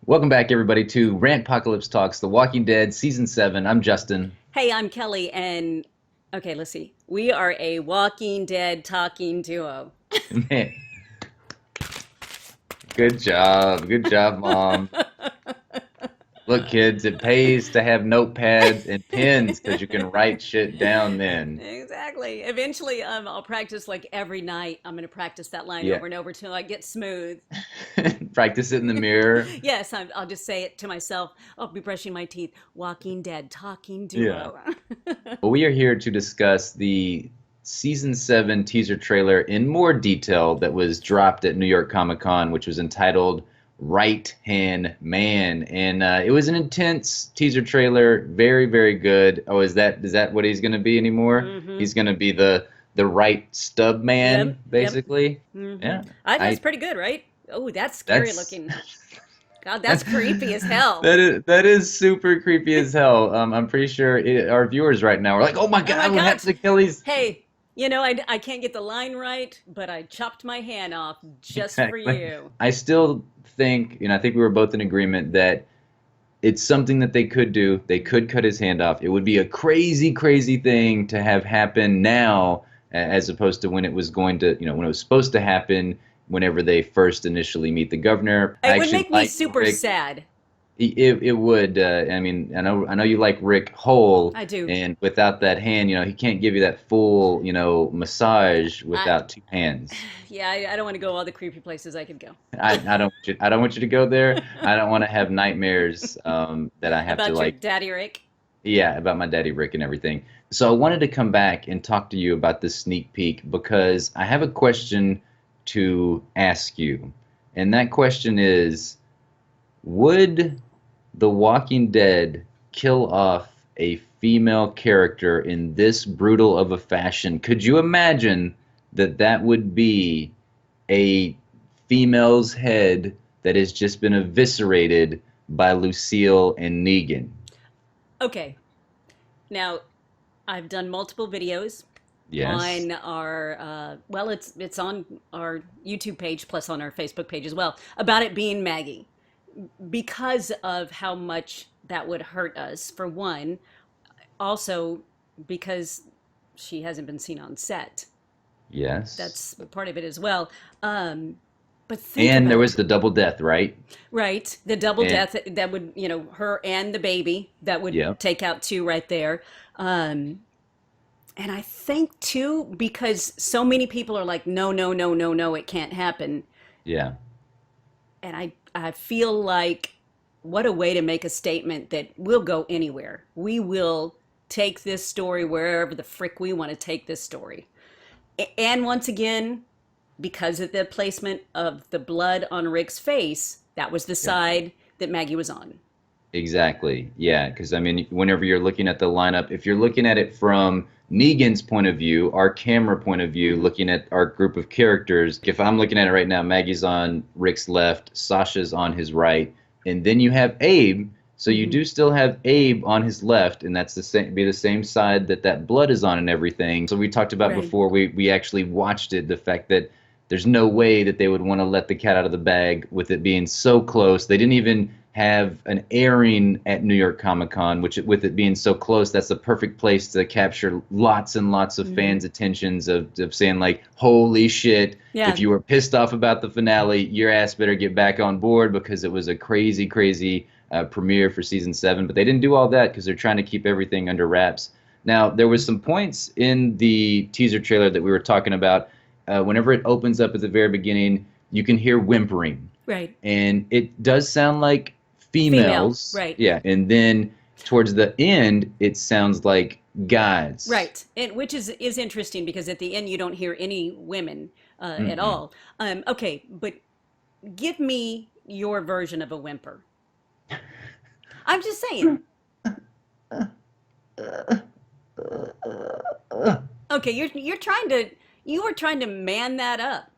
Welcome back, everybody, to Rantpocalypse Talks, The Walking Dead, Season 7. I'm Justin. Hey, I'm Kelly, and okay, let's see. We are a Walking Dead talking duo. Man, good job. Good job, Mom. Look, kids, it pays to have notepads and pens because you can write shit down then. Exactly. Eventually, I'll practice like every night. I'm going to practice that line Yeah. over and over till I get smooth. Practice it in the mirror. Yes, I'll just say it to myself. I'll be brushing my teeth. Walking Dead talking Yeah. duo. Well, we are here to discuss the Season 7 teaser trailer in more detail that was dropped at New York Comic Con, which was entitled Right Hand Man. And it was an intense teaser trailer. Very, very good. Oh, is that what he's going to be anymore? Mm-hmm. He's going to be the right stub man, Yep. Yep. basically. Mm-hmm. Yeah. I think it's I pretty good, right? Oh, that's scary that's looking. God, that's creepy as hell. that is super creepy as hell. I'm pretty sure our viewers right now are like, "Oh my Oh my God, what God. happened to Kelly's?" Hey, I can't get the line right, but I chopped my hand off just for Exactly. you. I still think, I think we were both in agreement that it's something that they could do. They could cut his hand off. It would be a crazy, crazy thing to have happen now, as opposed to when it was going to, when it was supposed to happen, whenever they first initially meet the governor. I It would actually make me like super Rick. sad. It would. I mean, I know you like Rick whole, I do. and without that hand, he can't give you that full, massage I without two hands. Yeah, I don't want to go all the creepy places I could go. I don't want you to go there. I don't want to have nightmares that I have to About your like, daddy Rick. yeah, about my daddy Rick and everything. So I wanted to come back and talk to you about this sneak peek because I have a question to ask you. And that question is, would The Walking Dead kill off a female character in this brutal of a fashion? Could you imagine that would be a female's head that has just been eviscerated by Lucille and Negan? Okay, now I've done multiple videos Yes. on our well, it's on our YouTube page plus on our Facebook page as well about it being Maggie because of how much that would hurt us for one. Also, because she hasn't been seen on set. Yes. That's part of it as well. But think And there was about the double death, right? right the double And death that would her and the baby that would yeah, take out two right there. Um, and I think too because so many people are like, no, no, no, no, no, it can't happen. yeah, And I feel like what a way to make a statement that we'll go anywhere. We will take this story wherever the frick we want to take this story. And once again, because of the placement of the blood on Rick's face, that was the yeah. side that Maggie was on. Exactly. Yeah, because I mean, whenever you're looking at the lineup, if you're looking at it from Negan's point of view, our camera point of view, Mm-hmm. looking at our group of characters, if I'm looking at it right now, Maggie's on Rick's left, Sasha's on his right, and then you have Abe. So you Mm-hmm. do still have Abe on his left, and that's the same side that blood is on and everything. So we talked about Right. before we actually watched it, the fact that there's no way that they would want to let the cat out of the bag with it being so close. They didn't even have an airing at New York Comic Con, which with it being so close, that's the perfect place to capture lots and lots of Mm-hmm. fans' attentions of saying like, "Holy shit! If Yeah. you were pissed off about the finale, your ass better get back on board because it was a crazy, crazy premiere for season 7." But they didn't do all that because they're trying to keep everything under wraps. Now, there was some points in the teaser trailer that we were talking about. Whenever it opens up at the very beginning, you can hear whimpering, Right. and it does sound like Female. females. Right. Yeah, and then towards the end, it sounds like guys. Right. And which is interesting because at the end you don't hear any women at Mm-mm. all. Okay, but give me your version of a whimper. I'm just saying. Okay, you were trying to man that up.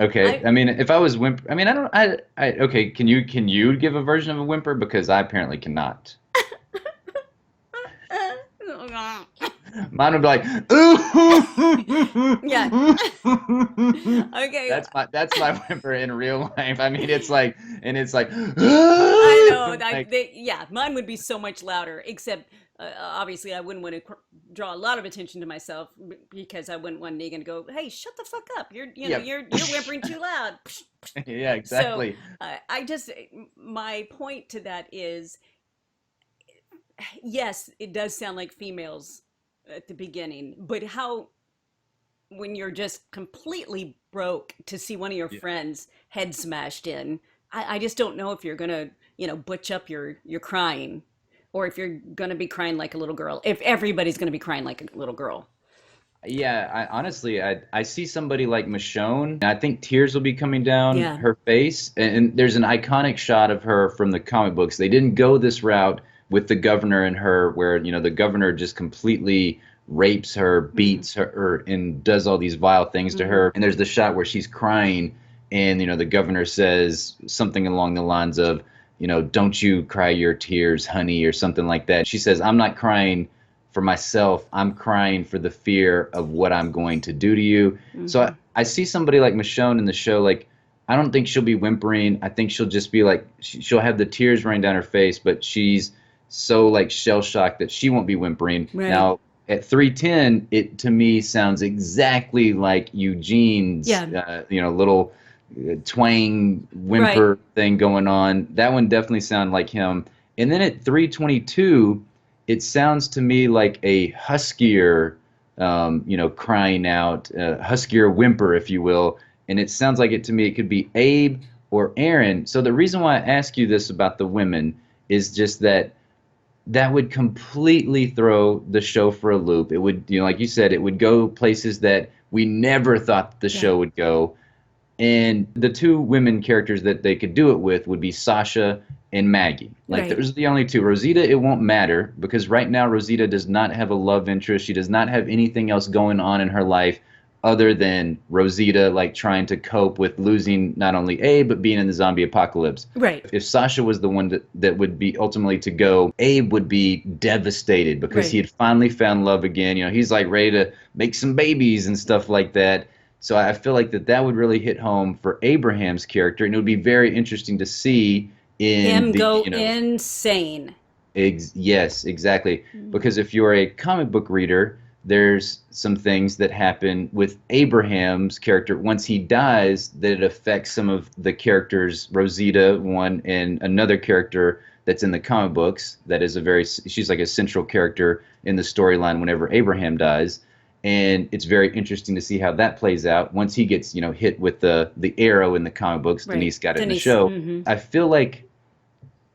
Okay, I I mean, if I was whimper, I mean, I don't, okay, can you give a version of a whimper because I apparently cannot. Mine would be like, Yeah. ooh. Okay. That's my whimper in real life. I mean, it's like, and it's like, I know. like, Yeah, mine would be so much louder. Except, obviously, I wouldn't want to draw a lot of attention to myself because I wouldn't want Negan to go, "Hey, shut the fuck up! yeah, You're whimpering too loud." yeah, So, exactly. I just my point to that is, yes, it does sound like females at the beginning, but how when you're just completely broke to see one of your Yeah. friends head smashed in, I just don't know if you're gonna, butch up your crying, or if you're gonna be crying like a little girl. If everybody's gonna be crying like a little girl. Yeah, honestly, I see somebody like Michonne. I think tears will be coming down Yeah. her face, and there's an iconic shot of her from the comic books. They didn't go this route with the governor and her, where the governor just completely rapes her, Mm-hmm. beats her, and does all these vile things to Mm-hmm. her. And there's the shot where she's crying, and the governor says something along the lines of, don't you cry your tears, honey, or something like that. She says, I'm not crying for myself. I'm crying for the fear of what I'm going to do to you. So Mm-hmm. I see somebody like Michonne in the show. Like, I don't think she'll be whimpering. I think she'll just be like, she'll have the tears running down her face, but she's so like shell shocked that she won't be whimpering. Right. Now, at 310, it to me sounds exactly like Eugene's, Yeah. little twang Right. whimper thing going on. That one definitely sounded like him. And then at 322, it sounds to me like a huskier, crying out, huskier whimper, if you will. And it sounds like it to me, it could be Abe or Aaron. So the reason why I ask you this about the women is just that would completely throw the show for a loop. It would, like you said, it would go places that we never thought the Yeah. show would go. And the two women characters that they could do it with would be Sasha and Maggie. Like, Right. those are the only two. Rosita, it won't matter because right now Rosita does not have a love interest. She does not have anything else going on in her life other than Rosita, like trying to cope with losing not only Abe but being in the zombie apocalypse. Right. If Sasha was the one that would be ultimately to go, Abe would be devastated because he Right. had finally found love again. He's like ready to make some babies and stuff like that. So I feel like that would really hit home for Abraham's character, and it would be very interesting to see in Him the, go insane. yes, exactly. Mm-hmm. Because if you're a comic book reader, there's some things that happen with Abraham's character once he dies that it affects some of the characters, Rosita, one, and another character that's in the comic books that is she's like a central character in the storyline whenever Abraham dies. And it's very interesting to see how that plays out once he gets, hit with the arrow in the comic books. Right. Denise got it in the Denise. show. Mm-hmm. I feel like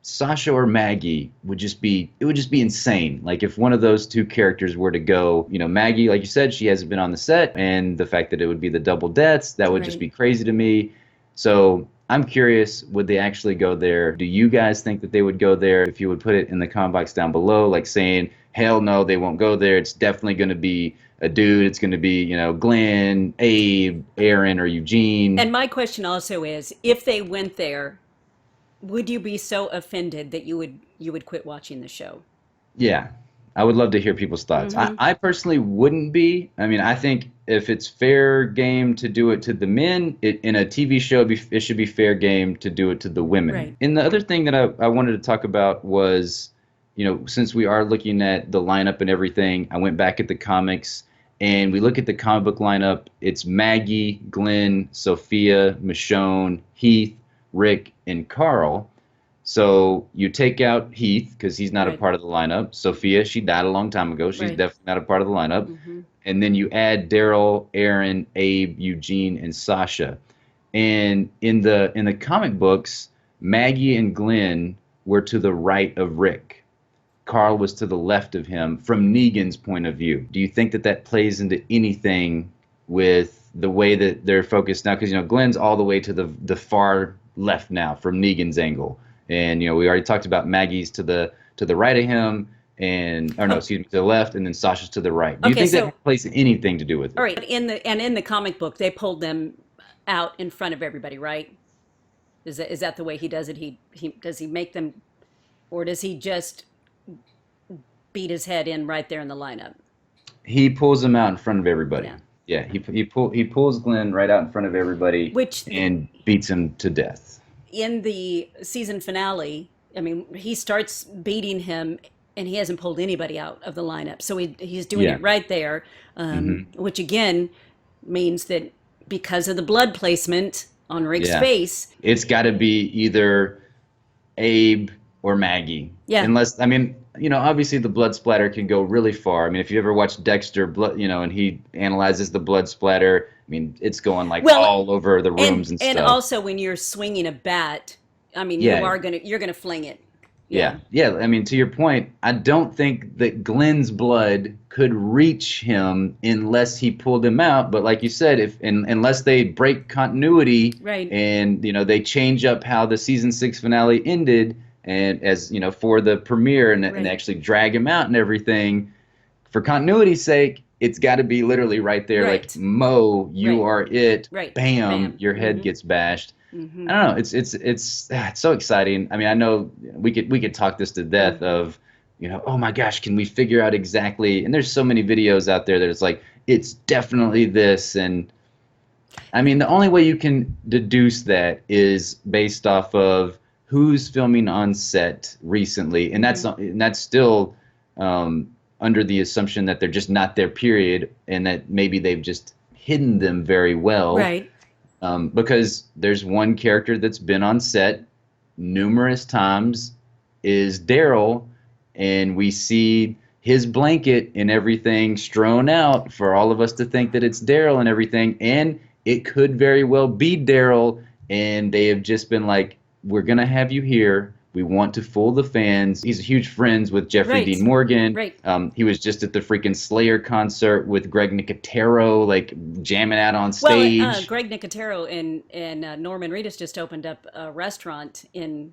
Sasha or Maggie would just be insane. Like, if one of those two characters were to go, Maggie, like you said, she hasn't been on the set, and the fact that it would be the double deaths, that would just Right. be crazy to me. So I'm curious, would they actually go there? Do you guys think that they would go there? If you would put it in the comment box down below, like saying, hell no, they won't go there. It's definitely going to be a dude. It's going to be, Glenn, Abe, Aaron, or Eugene. And my question also is, if they went there, would you be so offended that you would quit watching the show? Yeah, I would love to hear people's thoughts. I, Mm-hmm. I personally wouldn't be. I mean, I think if it's fair game to do it to the men, in a TV show, it should be fair game to do it to the women. Right. And the other thing that I wanted to talk about was, since we are looking at the lineup and everything, I went back at the comics and we look at the comic book lineup. It's Maggie, Glenn, Sophia, Michonne, Heath, Rick, and Carl. So you take out Heath because he's not a Right. part of the lineup. Sophia, she died a long time ago. She's Right. definitely not a part of the lineup. Mm-hmm. And then you add Daryl, Aaron, Abe, Eugene, and Sasha. And in the comic books, Maggie and Glenn were to the right of Rick. Carl was to the left of him from Negan's point of view. Do you think that plays into anything with the way that they're focused now? Because Glenn's all the way to the far left now from Negan's angle, and we already talked about Maggie's to the right of him, and or no, Oh, excuse me, to the left, and then Sasha's to the right. Do you okay. think So, that plays anything to do with all it? right. In the comic book, they pulled them out in front of everybody, right? Is that the way he does it? He does he make them, or does he just beat his head in right there in the lineup? He pulls him out in front of everybody. Yeah. Yeah, he pulls Glenn right out in front of everybody Which and beats him to death. in the season finale, I mean, he starts beating him and he hasn't pulled anybody out of the lineup. So he's doing Yeah. it right there, Hmm. which again means that because of the blood placement on Rick's Yeah. face, It's got to be either Abe or Maggie. yeah. Unless, I mean, obviously the blood splatter can go really far. I mean, if you ever watched Dexter, blood, and he analyzes the blood splatter, I mean, it's going like Well, all over the rooms and and stuff. also when you're swinging a bat, I mean, Yeah, you're gonna fling it. Yeah. yeah. I mean, to your point, I don't think that Glenn's blood could reach him unless he pulled him out. But like you said, unless they break continuity Right. and they change up how the season 6 finale ended, and as for the premiere and Right. actually drag him out and everything, for continuity's sake, it's got to be literally right there. Like, Right. Mo, you Right. are it. Right. Bam, Bam. your head Hmm. gets bashed. Hmm. I don't know. It's so exciting. I mean, I know we could talk this to death of, oh my gosh, can we figure out exactly? And there's so many videos out there that it's like it's definitely this. And I mean, the only way you can deduce that is based off of who's filming on set recently, and that's still under the assumption that they're just not there, period, and that maybe they've just hidden them very well. Right. Because there's one character that's been on set numerous times, is Daryl, and we see his blanket and everything strewn out for all of us to think that it's Daryl and everything, and it could very well be Daryl, and they have just been like, we're gonna have you here. We want to fool the fans. He's huge friends with Jeffrey Right. Dean Morgan. Right. He was just at the freaking Slayer concert with Greg Nicotero, like jamming out on stage. Well, Greg Nicotero and Norman Reedus just opened up a restaurant in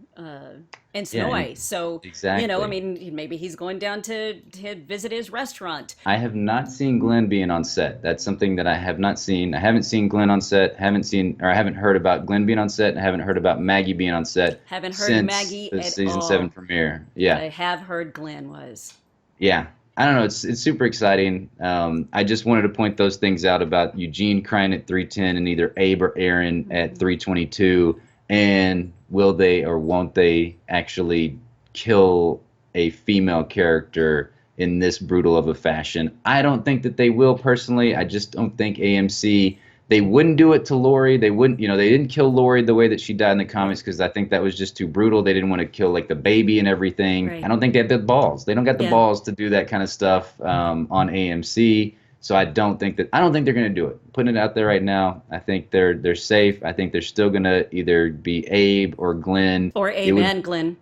Sonoy. So exactly. I mean, maybe he's going down to visit his restaurant. I have not seen Glenn being on set. That's something that I have not seen. I haven't seen Glenn on set. I haven't heard about Glenn being on set. And I haven't heard about Maggie being on set. Haven't heard since Maggie the at season all. 7 premiere. But Yeah, I have heard Glenn was. yeah. I don't know. It's super exciting. I just wanted to point those things out about Eugene crying at 310 and either Abe or Aaron at 322. And will they or won't they actually kill a female character in this brutal of a fashion? I don't think that they will personally. I just don't think AMC, they wouldn't do it to Lori. They wouldn't, they didn't kill Lori the way that she died in the comics because I think that was just too brutal. They didn't want to kill like the baby and everything. Right. I don't think they have the balls. They don't got the Yeah. balls to do that kind of stuff on AMC. So I don't think they're going to do it. Putting it out there right now, I think they're safe. I think they're still going to either be Abe or Glenn. Or Abe and Glenn.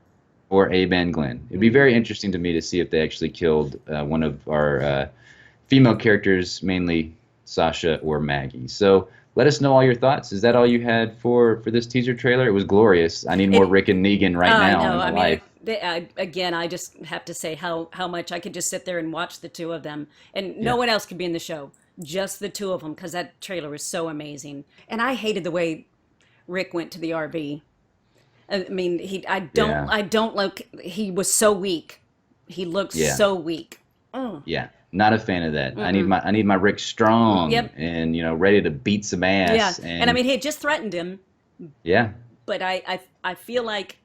Or Abe and Glenn. It'd be very interesting to me to see if they actually killed one of our female characters, mainly Sasha or Maggie. So let us know all your thoughts. Is that all you had for this teaser trailer? It was glorious. I need more Rick and Negan right now in my life. Again, I just have to say how much I could just sit there and watch the two of them, and no one else could be in the show, just the two of them, because that trailer was so amazing. And I hated the way Rick went to the RV. I mean, I don't like. He was so weak. He looked so weak. Mm. Yeah, not a fan of that. I need my Rick strong and ready to beat some ass. Yeah, and I mean, he had just threatened him. Yeah. But I feel like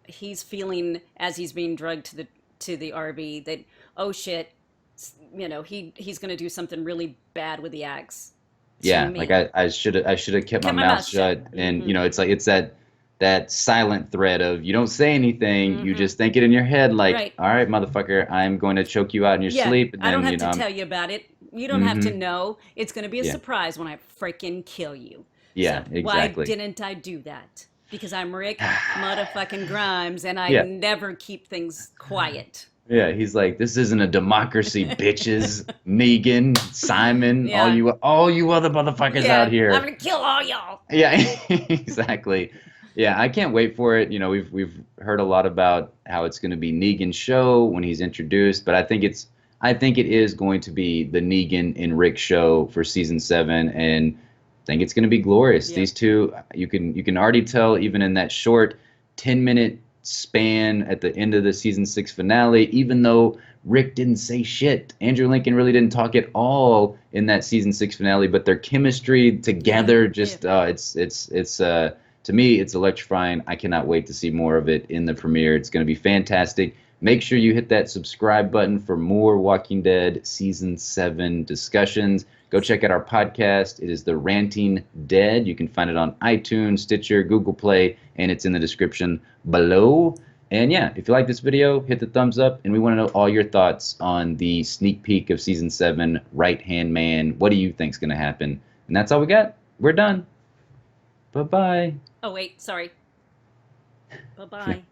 he's feeling as he's being drugged to the RV that, oh shit, he's going to do something really bad with the axe. Yeah, like I should have kept my mouth shut. And it's like it's that silent threat of you don't say anything, you just think it in your head like, all right, motherfucker, I'm going to choke you out in your sleep. And then, I don't have to tell you about it. You don't have to know. It's going to be a surprise when I freaking kill you. Yeah, so exactly. Why didn't I do that? Because I'm Rick motherfucking Grimes, and I never keep things quiet. Yeah, he's like, this isn't a democracy, bitches. Negan, Simon, all you other motherfuckers out here. I'm gonna kill all y'all. Yeah, exactly. Yeah, I can't wait for it. We've heard a lot about how it's going to be Negan's show when he's introduced, but I think it is going to be the Negan and Rick show for season 7, and I think it's going to be glorious. Yeah. These two, you can already tell even in that short 10-minute span at the end of the season 6 finale, even though Rick didn't say shit. Andrew Lincoln really didn't talk at all in that season 6 finale, but their chemistry Yeah, together yeah. just it's to me it's electrifying. I cannot wait to see more of it in the premiere. It's going to be fantastic. Make sure you hit that subscribe button for more Walking Dead season 7 discussions. Go check out our podcast. It is The Ranting Dead. You can find it on iTunes, Stitcher, Google Play, and it's in the description below. And yeah, if you like this video, hit the thumbs up, and we want to know all your thoughts on the sneak peek of season 7, Right Hand Man. What do you think's going to happen? And that's all we got. We're done. Bye-bye. Oh, wait, sorry. Bye bye.